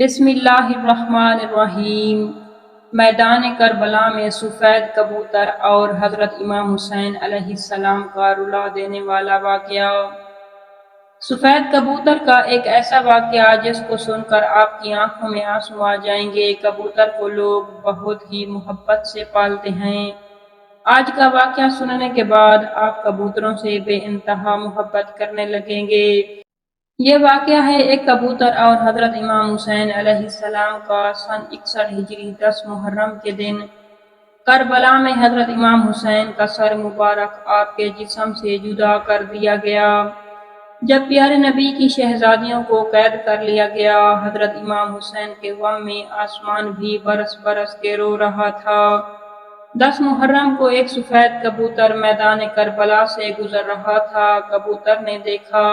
بسم اللہ الرحمن الرحیم۔ میدان کربلا میں سفید کبوتر اور حضرت امام حسین علیہ السلام کا رلا دینے والا واقعہ۔ سفید کبوتر کا ایک ایسا واقعہ جس کو سن کر آپ کی آنکھوں میں آنسو آ جائیں گے۔ کبوتر کو لوگ بہت ہی محبت سے پالتے ہیں۔ آج کا واقعہ سننے کے بعد آپ کبوتروں سے بے انتہا محبت کرنے لگیں گے۔ یہ واقعہ ہے ایک کبوتر اور حضرت امام حسین علیہ السلام کا سن 61 ہجری 10 محرم کے دن کربلا میں حضرت امام حسین کا سر مبارک آپ کے جسم سے جدا کر دیا گیا۔ جب پیارے نبی کی شہزادیوں کو قید کر لیا گیا، حضرت امام حسین کے غم میں آسمان بھی برس برس کے رو رہا تھا۔ 10 محرم کو ایک سفید کبوتر میدان کربلا سے گزر رہا تھا۔ کبوتر نے دیکھا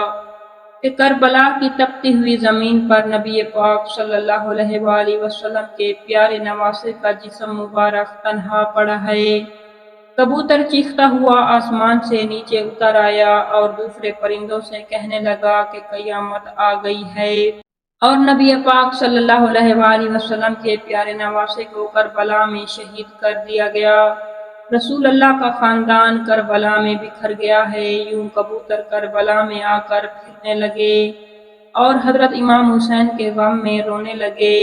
کہ کربلا کی تپتی ہوئی زمین پر نبی پاک صلی اللہ علیہ وآلہ وسلم کے پیارے نواسے کا جسم مبارک تنہا پڑا ہے۔ کبوتر چیختا ہوا آسمان سے نیچے اتر آیا اور دوسرے پرندوں سے کہنے لگا کہ قیامت آ گئی ہے اور نبی پاک صلی اللہ علیہ وآلہ وسلم کے پیارے نواسے کو کربلا میں شہید کر دیا گیا۔ رسول اللہ کا خاندان کربلا میں بکھر گیا ہے۔ یوں کبوتر کربلا میں آ کر پھرنے لگے اور حضرت امام حسین کے غم میں رونے لگے،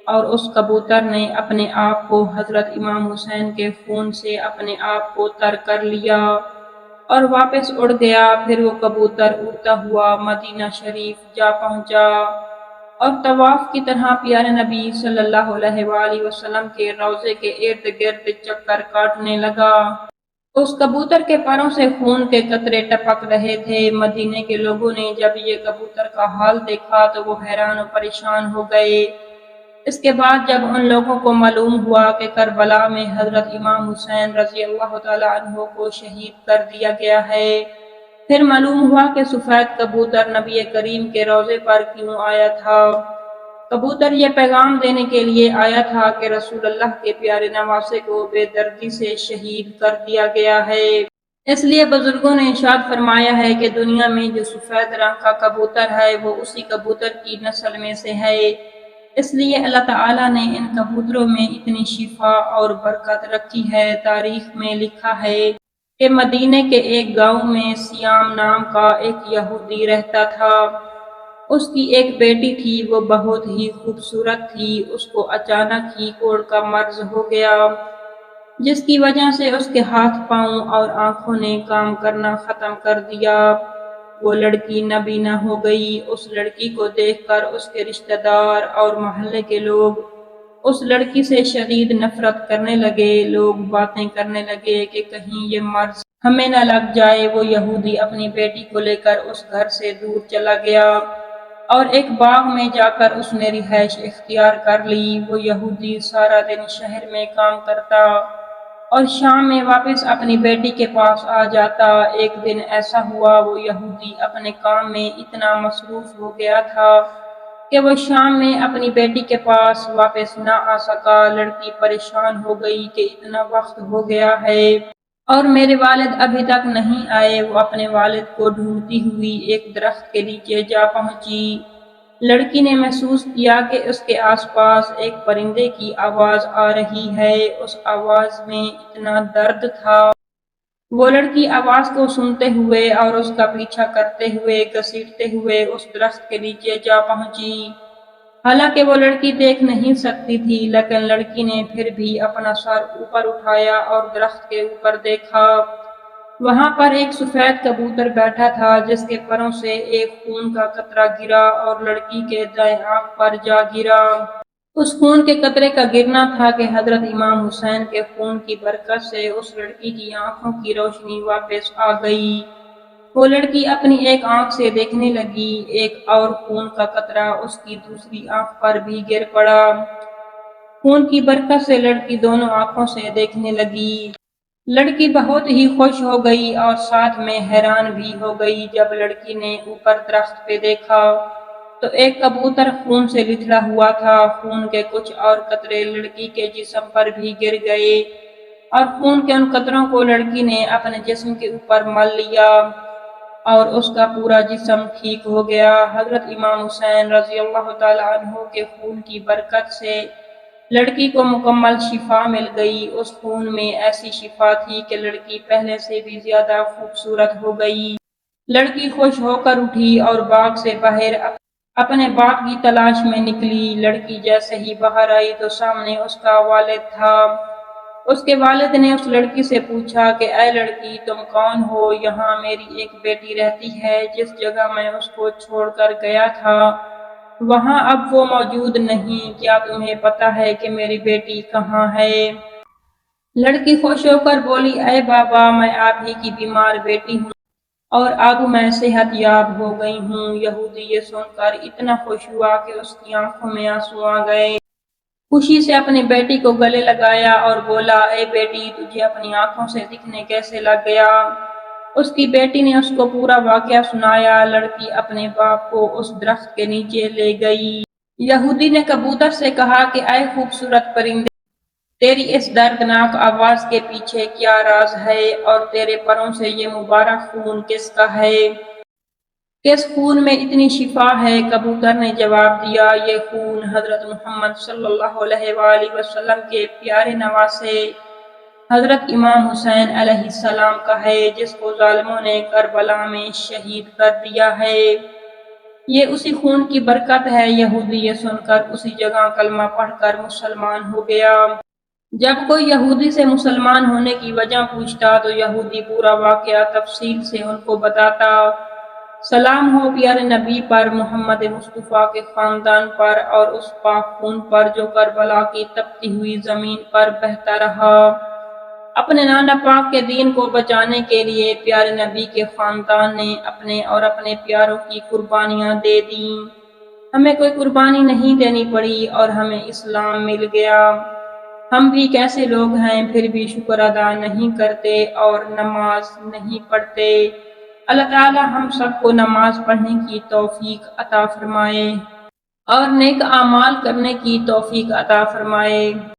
اور اس کبوتر نے اپنے آپ کو حضرت امام حسین کے خون سے اپنے آپ کو تر کر لیا اور واپس اڑ گیا۔ پھر وہ کبوتر اڑتا ہوا مدینہ شریف جا پہنچا اور طواف کی طرح پیارے نبی صلی اللہ علیہ وآلہ وسلم کے روضے کے ارد گرد چکر کاٹنے لگا۔ اس کبوتر کے پروں سے خون کے قطرے ٹپک رہے تھے۔ مدینے کے لوگوں نے جب یہ کبوتر کا حال دیکھا تو وہ حیران و پریشان ہو گئے۔ اس کے بعد جب ان لوگوں کو معلوم ہوا کہ کربلا میں حضرت امام حسین رضی اللہ تعالیٰ عنہ کو شہید کر دیا گیا ہے، پھر معلوم ہوا کہ سفید کبوتر نبی کریم کے روضے پر کیوں آیا تھا۔ کبوتر یہ پیغام دینے کے لیے آیا تھا کہ رسول اللہ کے پیارے نواسے کو بے دردی سے شہید کر دیا گیا ہے۔ اس لیے بزرگوں نے ارشاد فرمایا ہے کہ دنیا میں جو سفید رنگ کا کبوتر ہے وہ اسی کبوتر کی نسل میں سے ہے۔ اس لیے اللہ تعالیٰ نے ان کبوتروں میں اتنی شفا اور برکت رکھی ہے۔ تاریخ میں لکھا ہے کہ مدینے کے ایک گاؤں میں سیام نام کا ایک یہودی رہتا تھا۔ اس کی ایک بیٹی تھی، وہ بہت ہی خوبصورت تھی۔ اس کو اچانک ہی کوڑ کا مرض ہو گیا، جس کی وجہ سے اس کے ہاتھ پاؤں اور آنکھوں نے کام کرنا ختم کر دیا۔ وہ لڑکی نابینا ہو گئی۔ اس لڑکی کو دیکھ کر اس کے رشتہ دار اور محلے کے لوگ اس لڑکی سے شدید نفرت کرنے لگے۔ لوگ باتیں کرنے لگے کہ کہیں یہ مرض ہمیں نہ لگ جائے۔ وہ یہودی اپنی بیٹی کو لے کر اس گھر سے دور چلا گیا اور ایک باغ میں جا کر اس نے رہائش اختیار کر لی۔ وہ یہودی سارا دن شہر میں کام کرتا اور شام میں واپس اپنی بیٹی کے پاس آ جاتا۔ ایک دن ایسا ہوا، وہ یہودی اپنے کام میں اتنا مصروف ہو گیا تھا کہ وہ شام میں اپنی بیٹی کے پاس واپس نہ آ سکا۔ لڑکی پریشان ہو گئی کہ اتنا وقت ہو گیا ہے اور میرے والد ابھی تک نہیں آئے۔ وہ اپنے والد کو ڈھونڈتی ہوئی ایک درخت کے نیچے جا پہنچی۔ لڑکی نے محسوس کیا کہ اس کے آس پاس ایک پرندے کی آواز آ رہی ہے۔ اس آواز میں اتنا درد تھا۔ وہ لڑکی آواز کو سنتے ہوئے اور اس کا پیچھا کرتے ہوئے گھسیٹتے ہوئے اس درخت کے نیچے جا پہنچی۔ حالانکہ وہ لڑکی دیکھ نہیں سکتی تھی، لیکن لڑکی نے پھر بھی اپنا سر اوپر اٹھایا اور درخت کے اوپر دیکھا۔ وہاں پر ایک سفید کبوتر بیٹھا تھا جس کے پروں سے ایک خون کا قطرہ گرا اور لڑکی کے دائیں آنکھ پر جا گرا۔ اس خون کے قطرے کا گرنا تھا کہ حضرت امام حسین کے خون کی برکت سے اس لڑکی کی آنکھوں کی روشنی واپس آ گئی۔ وہ لڑکی اپنی ایک آنکھ سے دیکھنے لگی۔ ایک اور خون کا قطرہ اس کی دوسری آنکھ پر بھی گر پڑا۔ خون کی برکت سے لڑکی دونوں آنکھوں سے دیکھنے لگی۔ لڑکی بہت ہی خوش ہو گئی اور ساتھ میں حیران بھی ہو گئی۔ جب لڑکی نے اوپر درخت پہ دیکھا تو ایک کبوتر خون سے لتھڑا ہوا تھا۔ خون کے کچھ اور قطرے لڑکی کے جسم پر بھی گر گئے اور خون کے ان قطروں کو لڑکی نے اپنے جسم کے اوپر مل لیا اور اس کا پورا جسم ٹھیک ہو گیا۔ حضرت امام حسین رضی اللہ تعالیٰ عنہ کے خون کی برکت سے لڑکی کو مکمل شفا مل گئی۔ اس خون میں ایسی شفا تھی کہ لڑکی پہلے سے بھی زیادہ خوبصورت ہو گئی۔ لڑکی خوش ہو کر اٹھی اور باغ سے باہر اپنے باپ کی تلاش میں نکلی۔ لڑکی جیسے ہی باہر آئی تو سامنے اس کا والد تھا۔ اس کے والد نے اس لڑکی سے پوچھا کہ اے لڑکی، تم کون ہو؟ یہاں میری ایک بیٹی رہتی ہے، جس جگہ میں اس کو چھوڑ کر گیا تھا وہاں اب وہ موجود نہیں۔ کیا تمہیں پتا ہے کہ میری بیٹی کہاں ہے؟ لڑکی خوش ہو کر بولی، اے بابا، میں آپ ہی کی بیمار بیٹی ہوں اور اب میں صحت یاب ہو گئی ہوں۔ یہودی یہ سن کر اتنا خوش ہوا کہ اس کی آنکھوں میں آنسو آ گئے۔ خوشی سے اپنی بیٹی کو گلے لگایا اور بولا، اے بیٹی، تجھے اپنی آنکھوں سے دکھنے کیسے لگ گیا؟ اس کی بیٹی نے اس کو پورا واقعہ سنایا۔ لڑکی اپنے باپ کو اس درخت کے نیچے لے گئی۔ یہودی نے کبوتر سے کہا کہ اے خوبصورت پرندے، تیری اس دردناک آواز کے پیچھے کیا راز ہے اور تیرے پروں سے یہ مبارک خون کس کا ہے؟ کس خون میں اتنی شفا ہے؟ کبوتر نے جواب دیا، یہ خون حضرت محمد صلی اللہ علیہ وآلہ وسلم کے پیارے نواسے حضرت امام حسین علیہ السلام کا ہے، جس کو ظالموں نے کربلا میں شہید کر دیا ہے۔ یہ اسی خون کی برکت ہے۔ یہودی یہ سن کر اسی جگہ کلمہ پڑھ کر مسلمان ہو گیا۔ جب کوئی یہودی سے مسلمان ہونے کی وجہ پوچھتا تو یہودی پورا واقعہ تفصیل سے ان کو بتاتا۔ سلام ہو پیارے نبی پر، محمد مصطفیٰ کے خاندان پر اور اس پاک خون پر جو کربلا کی تپتی ہوئی زمین پر بہتا رہا۔ اپنے نانا پاک کے دین کو بچانے کے لیے پیارے نبی کے خاندان نے اپنے اور اپنے پیاروں کی قربانیاں دے دیں۔ ہمیں کوئی قربانی نہیں دینی پڑی اور ہمیں اسلام مل گیا۔ ہم بھی کیسے لوگ ہیں پھر بھی شکر ادا نہیں کرتے اور نماز نہیں پڑھتے۔ اللہ تعالی ہم سب کو نماز پڑھنے کی توفیق عطا فرمائے اور نیک اعمال کرنے کی توفیق عطا فرمائے۔